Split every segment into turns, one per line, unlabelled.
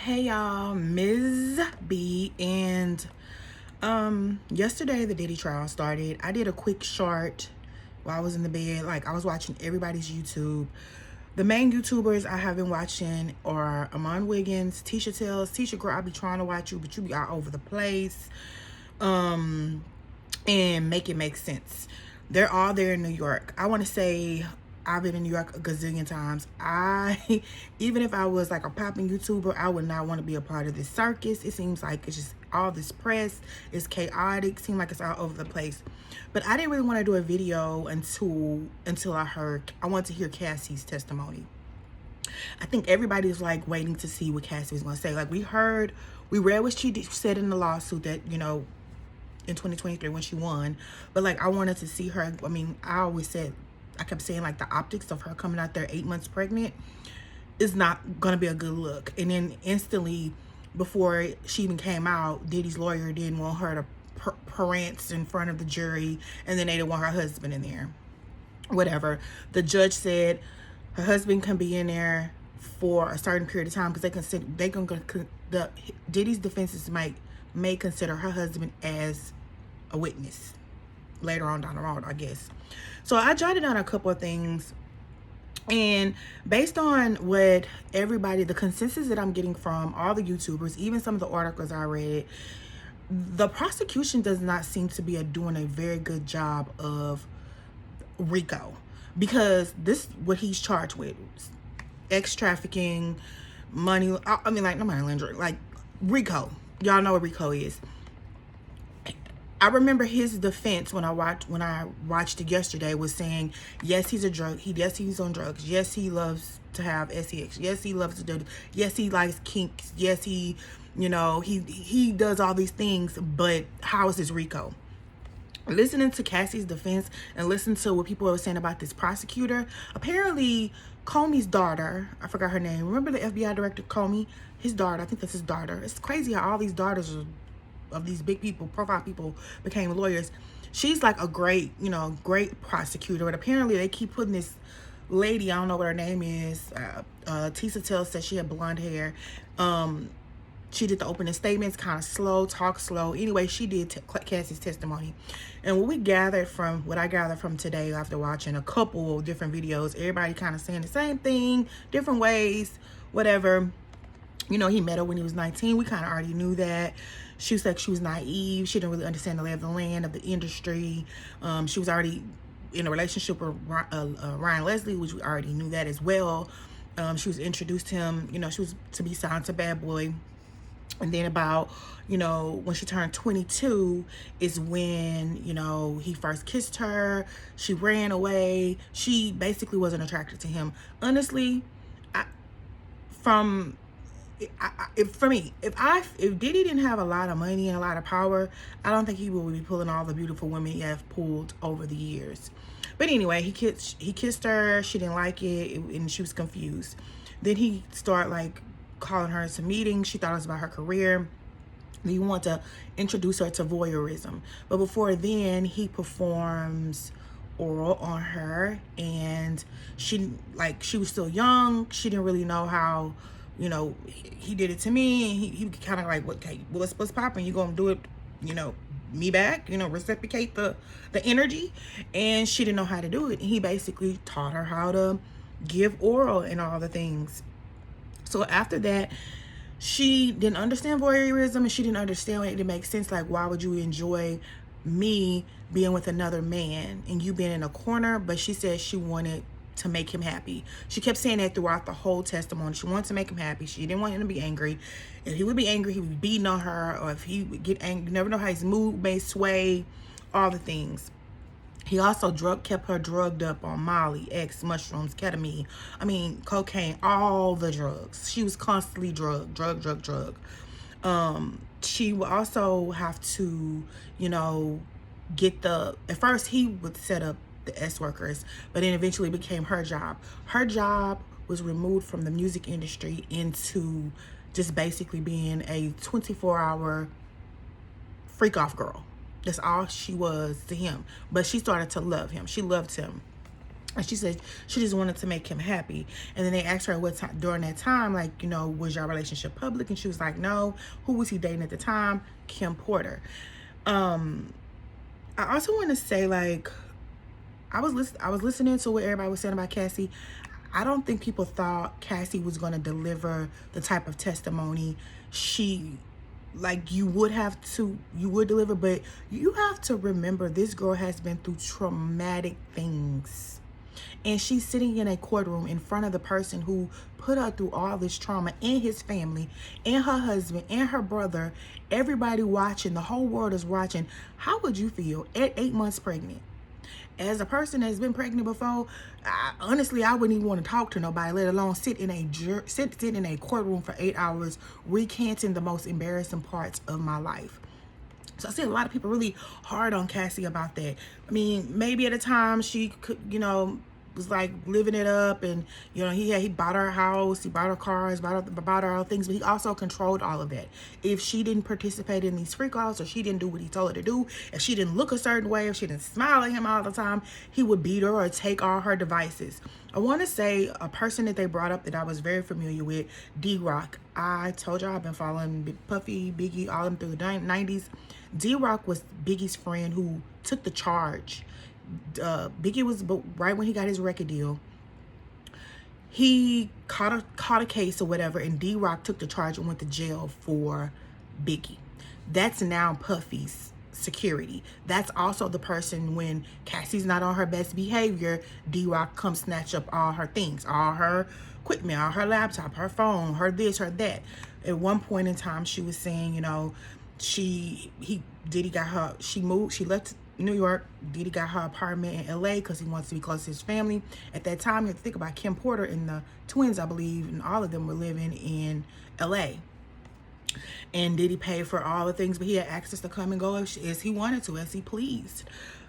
Hey y'all, Ms. B, and yesterday the Diddy trial started. I did a quick short while I was in the bed. Like, I was watching everybody's YouTube. The main YouTubers I have been watching are Amon Wiggins, Tisha Tells. Tisha, girl, I be trying to watch you, but you be all over the place. And make it make sense. They're all there in New York. I want to say I've been in New York a gazillion times. Even if I was like a popping YouTuber, I would not want to be a part of this circus. It seems like it's just all this press. It's chaotic. Seems like it's all over the place. But I didn't really want to do a video until I wanted to hear Cassie's testimony. I think everybody's like waiting to see what Cassie was going to say. Like, we read what she said in the lawsuit that, in 2023 when she won. But like, I wanted to see her. I mean, I kept saying like the optics of her coming out there 8 months pregnant is not gonna be a good look. And then instantly, before she even came out, Diddy's lawyer didn't want her to prance in front of the jury, and then they didn't want her husband in there. Whatever. The judge said her husband can be in there for a certain period of time because Diddy's defenses may consider her husband as a witness later on down the road, I guess. So I jotted down a couple of things, and based on what the consensus that I'm getting from all the YouTubers, even some of the articles I read, the prosecution does not seem to be doing a very good job of RICO, because this what he's charged with: ex trafficking, money. I mean, like, no money laundering, like RICO. Y'all know what RICO is. I remember his defense when I watched it yesterday was saying, yes, he's on drugs. Yes, he loves to have sex. Yes, he loves to do. Yes, he likes kinks. Yes, he does all these things. But how is this RICO? Listening to Cassie's defense and listen to what people were saying about this prosecutor, apparently Comey's daughter, I forgot her name. Remember the FBI director Comey? His daughter, I think that's his daughter. It's crazy how all these daughters of these big people, profile people, became lawyers. She's like a great prosecutor, but apparently they keep putting this lady, I don't know what her name is, Tisha Tells said she had blonde hair. She did the opening statements, kind of slow, talk slow. Anyway, she did Cassie's testimony. And what I gathered from today after watching a couple of different videos, everybody kind of saying the same thing, different ways, whatever. He met her when he was 19. We kind of already knew that. She was like, she was naive. She didn't really understand the lay of the land, of the industry. She was already in a relationship with Ryan Leslie, which we already knew that as well. She was introduced to him, she was to be signed to Bad Boy. And then about, when she turned 22 is when, he first kissed her. She ran away. She basically wasn't attracted to him. Honestly, if Diddy didn't have a lot of money and a lot of power, I don't think he would be pulling all the beautiful women he have pulled over the years. But anyway, he kissed her. She didn't like it, and she was confused. Then he started like calling her into meetings. She thought it was about her career. He wanted to introduce her to voyeurism, but before then, he performs oral on her, and she was still young. She didn't really know how. He did it to me, and he kind of like, okay, well, what's popping? You gonna do it, me back, reciprocate the energy. And she didn't know how to do it. And he basically taught her how to give oral and all the things. So after that, she didn't understand voyeurism, and she didn't understand it. It makes sense. Like, why would you enjoy me being with another man and you being in a corner? But she said she wanted to make him happy. She kept saying that throughout the whole testimony. She wanted to make him happy. She didn't want him to be angry. If he would be angry, he would be beating on her, or if he would get angry, you never know how his mood may sway, all the things. He also kept her drugged up on Molly, X, mushrooms, ketamine, cocaine, all the drugs. She was constantly drug. She would also have to, at first he would set up the S workers, but then eventually it became her job. Her job was removed from the music industry into just basically being a 24-hour freak off girl. That's all she was to him. But she started to love him. She loved him. And she said she just wanted to make him happy. And then they asked her what time during that time, like, was your relationship public? And she was like, no. Who was he dating at the time? Kim Porter. I also want to say, like, I was listening to what everybody was saying about Cassie. I don't think people thought Cassie was going to deliver the type of testimony she, like, you would deliver, but you have to remember this girl has been through traumatic things. And she's sitting in a courtroom in front of the person who put her through all this trauma, and his family, and her husband, and her brother, everybody watching, the whole world is watching. How would you feel at 8 months pregnant? As a person that's been pregnant before, honestly, I wouldn't even want to talk to nobody, let alone sit in a courtroom for 8 hours recanting the most embarrassing parts of my life. So I see a lot of people really hard on Cassie about that. I mean, maybe at a time she could, was like living it up, and he bought her a house, he bought her cars, bought her all things, but he also controlled all of that. If she didn't participate in these freak offs, or she didn't do what he told her to do, if she didn't look a certain way, if she didn't smile at him all the time, he would beat her or take all her devices. I want to say a person that they brought up that I was very familiar with, D-Rock. I told y'all I've been following Puffy, Biggie, all of them through the 90s. D-Rock was Biggie's friend who took the charge. Biggie was right when he got his record deal. He caught a case or whatever, and D-Rock took the charge and went to jail for Biggie. That's now Puffy's security. That's also the person when Cassie's not on her best behavior, D-Rock comes snatch up all her things, all her equipment, all her laptop, her phone, her this, her that. At one point in time, she was saying, she left New York. Diddy got her apartment in LA because he wants to be close to his family. At that time, you have to think about Kim Porter and the twins, I believe, and all of them were living in LA. And Diddy paid for all the things, but he had access to come and go as he wanted to, as he pleased.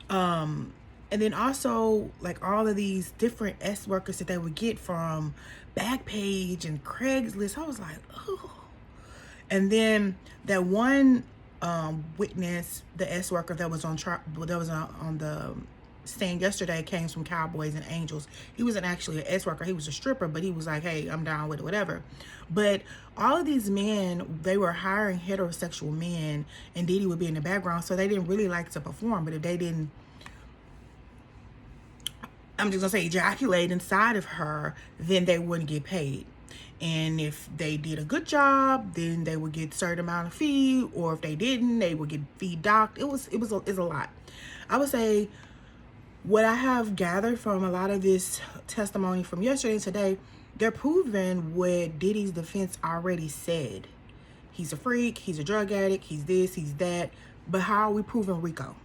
And then also, like, all of these different S workers that they would get from Backpage and Craigslist. I was like, oh. And then that one witness, the S worker that was on the stand yesterday, came from Cowboys and Angels. He wasn't actually an S worker, he was a stripper, but he was like, hey, I'm down with it, whatever. But all of these men, they were hiring heterosexual men, and Diddy would be in the background, so they didn't really like to perform. But if they didn't, I'm just gonna say, ejaculate inside of her, then they wouldn't get paid. And if they did a good job, then they would get a certain amount of fee, or if they didn't, they would get fee docked. It's a lot. I would say what I have gathered from a lot of this testimony from yesterday and today, they're proving what Diddy's defense already said. He's a freak, he's a drug addict, he's this, he's that. But how are we proving Rico?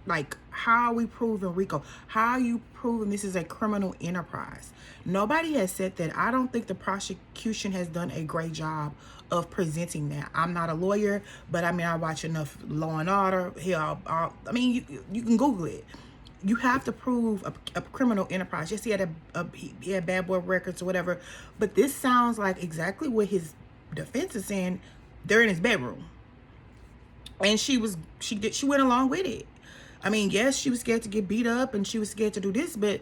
Like, how are we proving Rico? How are you proving this is a criminal enterprise? Nobody has said that. I don't think the prosecution has done a great job of presenting that. I'm not a lawyer, but I mean, I watch enough Law and Order. Hell, I mean, you can Google it. You have to prove a criminal enterprise. Yes, he had bad boy records or whatever, but this sounds like exactly what his defense is saying. They're in his bedroom, and she went along with it. I mean, yes, she was scared to get beat up and she was scared to do this, but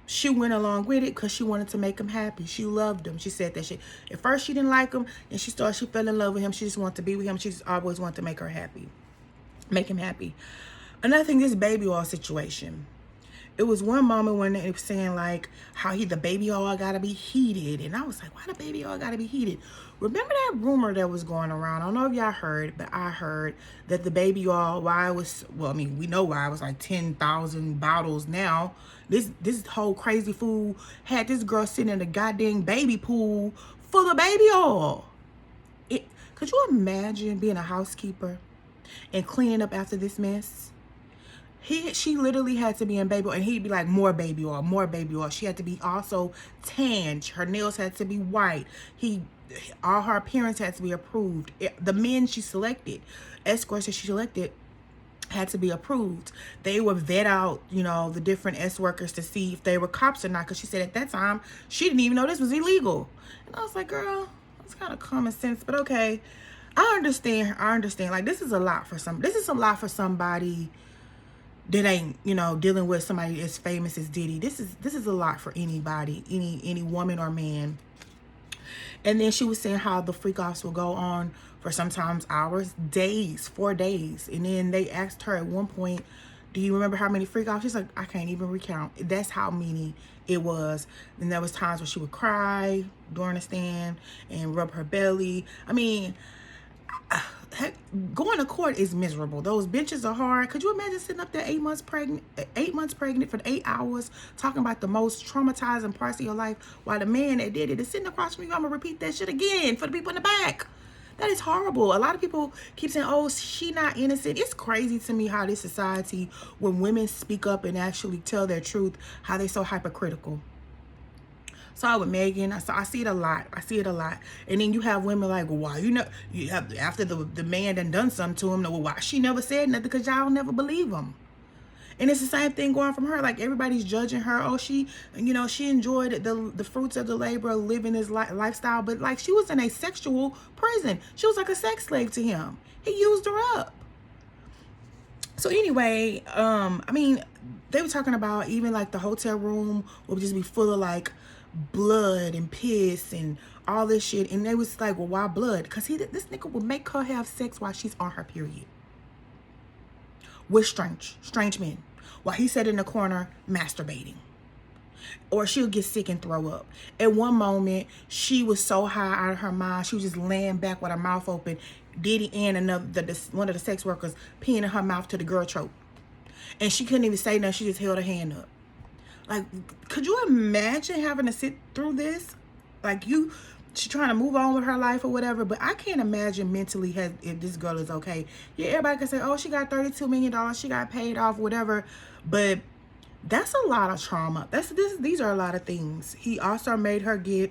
she went along with it because she wanted to make him happy. She loved him. She said that at first she didn't like him, and she fell in love with him. She just wanted to be with him. She just always wanted to make him happy. Another thing, this baby oil situation. It was one moment when they were saying, like, how the baby oil gotta be heated. And I was like, why the baby oil gotta be heated? Remember that rumor that was going around? I don't know if y'all heard, but I heard that the baby oil, we know why it was like 10,000 bottles now. This whole crazy fool had this girl sitting in a goddamn baby pool full of baby oil. Could you imagine being a housekeeper and cleaning up after this mess? She literally had to be in baby oil, and he'd be like, more baby oil, more baby oil. She had to be also tanned. Her nails had to be white. All her appearance had to be approved. The men she selected, escorts that she selected, had to be approved. They would vet out, the different S workers to see if they were cops or not, because she said at that time, she didn't even know this was illegal. And I was like, girl, it's kind of common sense, but okay. I understand. Like, this is a lot for somebody that ain't, you know, dealing with somebody as famous as Diddy. This is a lot for anybody, any woman or man. And then she was saying how the freak offs will go on for sometimes hours, days, 4 days. And then they asked her at one point, do you remember how many freak offs? She's like, I can't even recount. That's how many it was. And there was times where she would cry during the stand and rub her belly. I mean, heck, going to court is miserable. Those benches are hard. Could you imagine sitting up there 8 months pregnant for 8 hours talking about the most traumatizing parts of your life while the man that did it is sitting across from you? I'm gonna repeat that shit again for the people in the back. That is horrible. A lot of people keep saying, oh, she not innocent. It's crazy to me how this society, when women speak up and actually tell their truth, how they so hypocritical. Saw it with Megan. I see it a lot. And then you have women like, well, why you have, after the man done something to him, well, why she never said nothing? Because y'all never believe him. And it's the same thing going from her. Like, everybody's judging her. Oh, she enjoyed the fruits of the labor of living this lifestyle. But like, she was in a sexual prison. She was like a sex slave to him. He used her up. So anyway, I mean, they were talking about even like the hotel room would just be full of like blood and piss and all this shit. And they was like, well, why blood? Because this nigga would make her have sex while she's on her period with strange men, while he sat in the corner masturbating. Or she'll get sick and throw up. At one moment, she was so high out of her mind, she was just laying back with her mouth open. Diddy and one of the sex workers peeing in her mouth to the girl choke. And she couldn't even say nothing. She just held her hand up. Like, could you imagine having to sit through this? Like, she's trying to move on with her life or whatever, but I can't imagine mentally if this girl is okay. Yeah, everybody can say, oh, she got $32 million, she got paid off, whatever. But that's a lot of trauma. These are a lot of things. He also made her get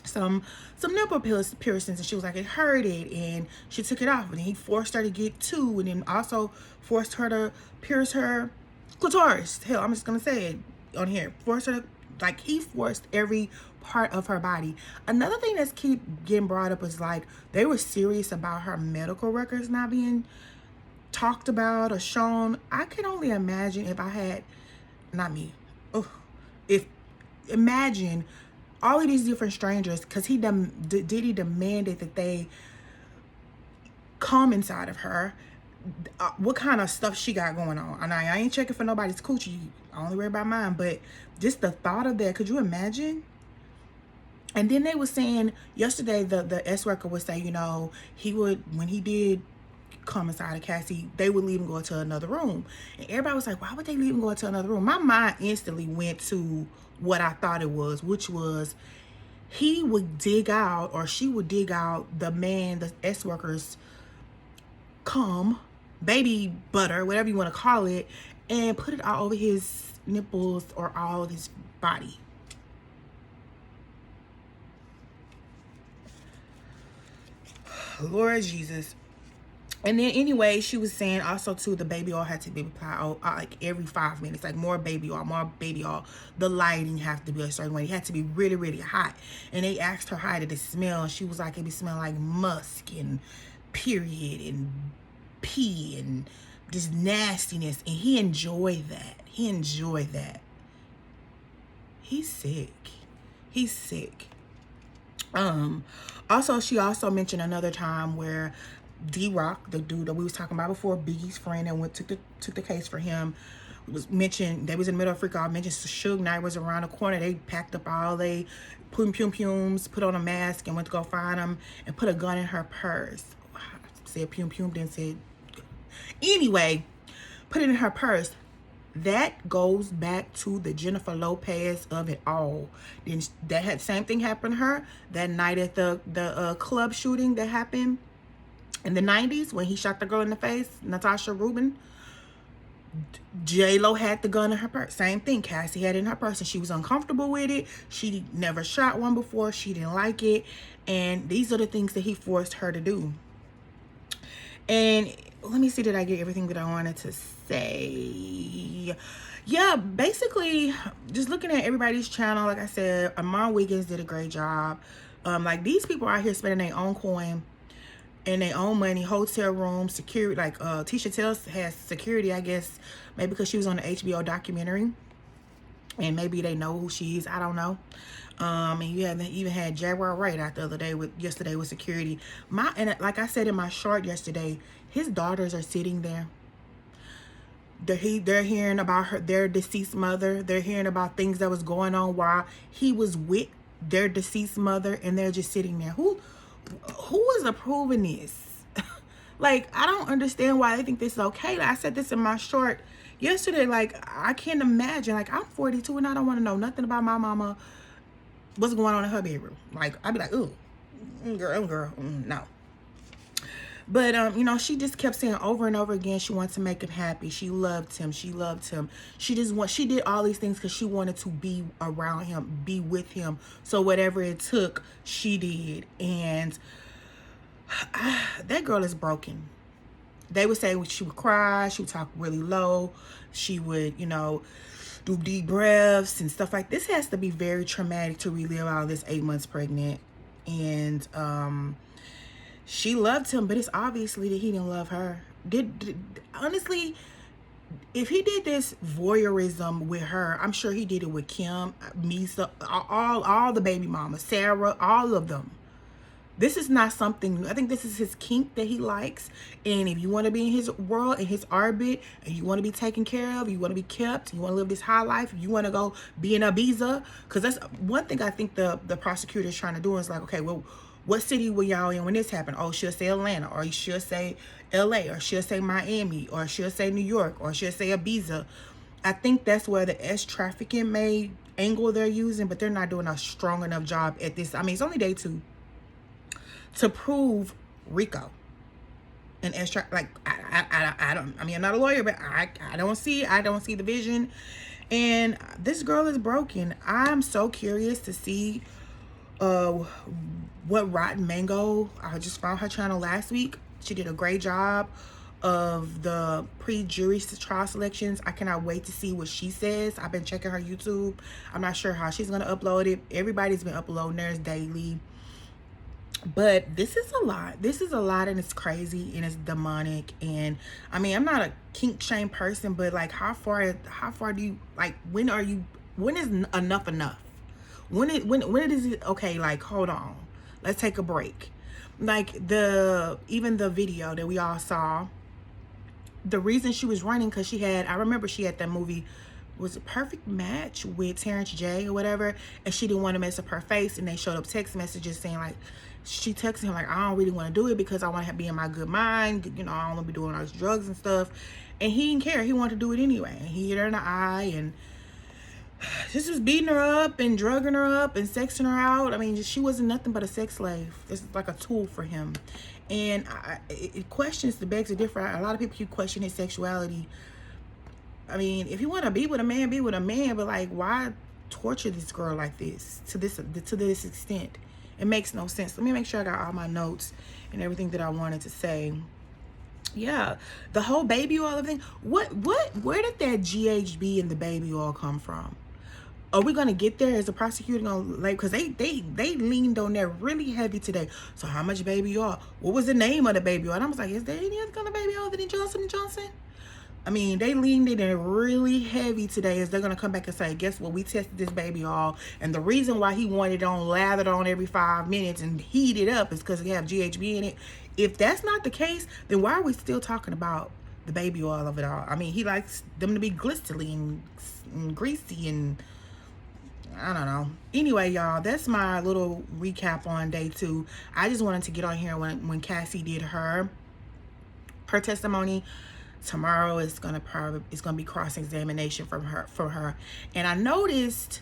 some nipple piercings, and she was like, it hurted, and she took it off. And he forced her to get 2, and then also forced her to pierce her clitoris. Hell, I'm just gonna say it on here. Forced her to, like, he forced every part of her body. Another thing that's keep getting brought up is like, they were serious about her medical records not being talked about or shown. I can only imagine if I had, not me, imagine all of these different strangers, because Diddy demanded that they come inside of her, what kind of stuff she got going on. And I ain't checking for nobody's coochie, I only worry about mine, but just the thought of that, could you imagine? And then they were saying yesterday, the S worker would say, you know, he would, when he did come inside of Cassie, they would leave and go into another room. And everybody was like, why would they leave and go into another room? My mind instantly went to what I thought it was, which was he would dig out, or she would dig out the S worker's cum, baby butter, whatever you want to call it, and put it all over his nipples or all of his body. Lord Jesus. And then anyway, she was saying also too, the baby oil had to be applied like every 5 minutes, like more baby oil. The lighting have to be a certain way. It had to be really, really hot. And they asked her how did it smell, and she was like, it be smelling like musk and period and pee and just nastiness. And he enjoyed that. He's sick. Also, she also mentioned another time where D-Rock, the dude that we was talking about before, Biggie's friend, and took the case for him, was mentioned. They was in the middle of freak out. Mentioned Suge Knight was around the corner. They packed up all they pum-pums, put on a mask, and went to go find him, and put a gun in her purse. Said pum-pum, then said, anyway, put it in her purse. That goes back to the Jennifer Lopez of it all. Then same thing happened to her that night at the club shooting that happened in the 90s when he shot the girl in the face, Natasha Rubin. J-Lo had the gun in her purse. Same thing. Cassie had it in her purse, and she was uncomfortable with it. She never shot one before. She didn't like it. And these are the things that he forced her to do. And let me see, did I get everything that I wanted to say? Yeah, basically, just looking at everybody's channel, like I said, Amon Wiggins did a great job. Like, these people out here spending their own coin. and they own money, hotel room, security. Like Tisha Tells has security, I guess, maybe because she was on the HBO documentary, and maybe they know who she is. I don't know. And you haven't even had Jaguar Wright out the other day with yesterday with security. And like I said in my short yesterday, his daughters are sitting there. They're hearing about their deceased mother. They're hearing about things that was going on while he was with their deceased mother, and they're just sitting there. Who is approving this? Like, I don't understand why they think this is okay. Like, I said this in my short yesterday. Like, I can't imagine. Like, I'm 42 and I don't want to know nothing about my mama, what's going on in her bedroom. Like, I'd be like, ooh, girl, no. But you know, she just kept saying over and over again she wants to make him happy. She loved him. She did all these things because she wanted to be around him, be with him. So whatever it took, she did. And that girl is broken. They would say she would cry, she would talk really low, she would, you know, do deep breaths and stuff like this. Has to be very traumatic to relive all this 8 months pregnant. And she loved him, but it's obviously that he didn't love her. Honestly, if he did this voyeurism with her, I'm sure he did it with Kim, Misa, all the baby mamas, Sarah, all of them. This is not something new. I think this is his kink that he likes. And if you want to be in his world, in his orbit, and you want to be taken care of, you want to be kept, you want to live this high life, you want to go be in Ibiza, because that's one thing I think the prosecutor is trying to do is like, okay, well, what city were y'all in when this happened? Oh, she'll say Atlanta, or she'll say LA, or she'll say Miami, or she'll say New York, or she'll say Ibiza. I think that's where the trafficking may angle they're using, but they're not doing a strong enough job at this. I mean, it's only day 2 to prove Rico and like I don't. I mean, I'm not a lawyer, but I don't see the vision. And this girl is broken. I'm so curious to see what Rotten Mango. I just found her channel last week. She did a great job of the pre-jury trial selections. I cannot wait to see what she says. I've been checking her YouTube. I'm not sure how she's gonna upload it. Everybody's been uploading theirs daily. But this is a lot. This is a lot, and it's crazy and it's demonic. And I mean, I'm not a kink shame person, but like, how far do you, like, when is enough enough? When is it okay? Like, hold on, let's take a break. Like even the video that we all saw, the reason she was running, because I remember she had that movie, was a Perfect Match with Terrence J or whatever, and she didn't want to mess up her face, and they showed up text messages saying like, she texted him like, I don't really want to do it because I want to be in my good mind, you know, I don't want to be doing all these drugs and stuff. And he didn't care. He wanted to do it anyway. And he hit her in the eye and just was beating her up and drugging her up and sexing her out. I mean, she wasn't nothing but a sex slave. This is like a tool for him. And it questions the begs are different. A lot of people keep questioning his sexuality. I mean, if you want to be with a man, be with a man. But like, why torture this girl like this to this extent? It makes no sense. Let me make sure I got all my notes and everything that I wanted to say. Yeah, the whole baby oil thing. Where did that GHB in the baby oil come from? Are we gonna get there? Is the prosecutor gonna, like, because they leaned on that really heavy today. So how much baby oil? What was the name of the baby oil? And I was like, is there any other kind of baby oil than Johnson & Johnson? I mean, they leaned in really heavy today. Is they're gonna come back and say, guess what? We tested this baby oil, and the reason why he wanted it on lathered on every 5 minutes and heat it up is because it have GHB in it. If that's not the case, then why are we still talking about the baby oil of it all? I mean, he likes them to be glistery and greasy and I don't know. Anyway, y'all, that's my little recap on day 2. I just wanted to get on here when Cassie did her testimony. Tomorrow is gonna be cross-examination from her. And I noticed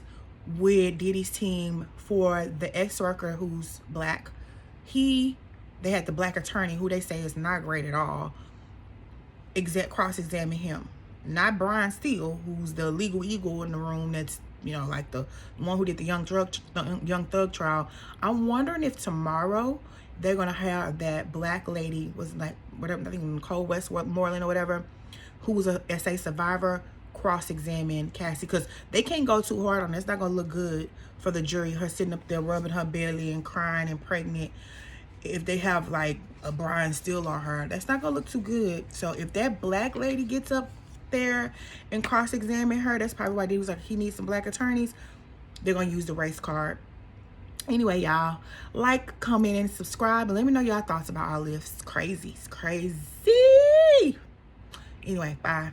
with Diddy's team, for the ex-worker who's black, they had the black attorney who they say is not great at all, cross-examine him. Not Brian Steele, who's the legal eagle in the room, that's, you know, like the one who did the Young Thug trial. I'm wondering if tomorrow they're gonna have that black lady, was like, whatever, I think Nicole Westmoreland or whatever, who was a SA survivor, cross-examine Cassie, because they can't go too hard on it. It's not gonna look good for the jury, her sitting up there rubbing her belly and crying and pregnant. if they have like a Brian Steele on her, that's not gonna look too good. So if that black lady gets up there and cross-examine her, that's probably why he was like, he needs some black attorneys. They're gonna use the race card. Anyway, y'all, like, comment, and subscribe, and let me know y'all thoughts about all this. It's crazy. It's crazy. Anyway, bye.